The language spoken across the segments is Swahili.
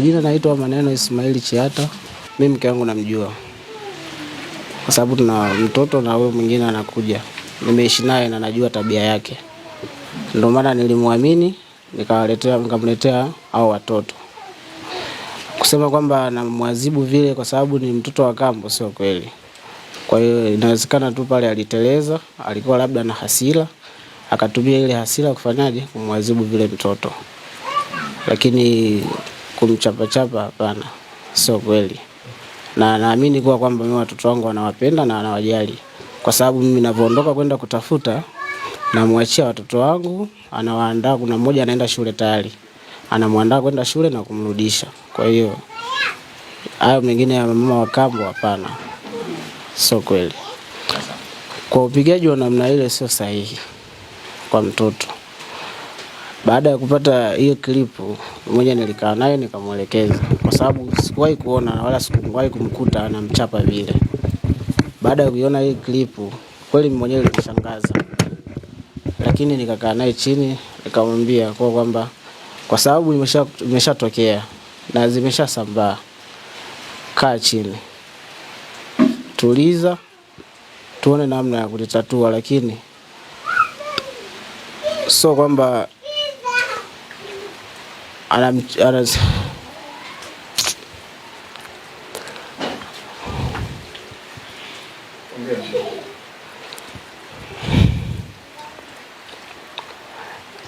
Jina naitwa Maneno Ismail Chiata. Mimi mke wangu namjua, kwa sababu tuna mtoto na huyo mwingine anakuja. Nimeishi naye na najua tabia yake, ndio maana nilimwamini nikamletea hao watoto. Kusema kwamba namwadhibu vile kwa sababu ni mtoto wa kambo sio kweli. Kwa hiyo inawezekana tu pale aliteleza, alikuwa labda na hasira, akatumia ile hasira kufanyaje kumwadhibu vile mtoto. Lakini kumchapa hapana, sio kweli. Na naamini kwamba mimi watoto wangu wanawapenda na wanawajali, kwa sababu mimi ninapoondoka kwenda kutafuta namwachia watoto wangu, anawaandaa. Kuna mmoja anaenda shule tayari, anamwandaa kwenda shule na kumrudisha. Kwa hiyo hayo mengine ya mama wa kambo hapana, sio kweli. Kwa upigaji wa namna ile sio sahihi kwa mtoto. Baada ya kupata hiyo klipu, mmoja nilikaa naye nikamuelekeza, kwa sababu sikuwahi kuona wala sikuwahi kumkuta anamchapa vile. Baada ya kuiona hii klipu, kweli mimi mwenyewe nilishangaza. Lakini nikakaa naye chini nikamwambia kwamba kwa sababu imeshatokea na zimeshasambaa, kaa chini, tuliza, tuone namna ya kulitatua. Lakini sio kwamba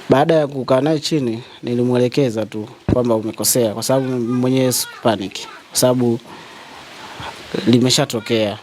baada ya kukaa naye chini nilimuelekeza tu kwamba umekosea, kwa sababu mwenyewe sikupanic, kwa sababu limeshatokea.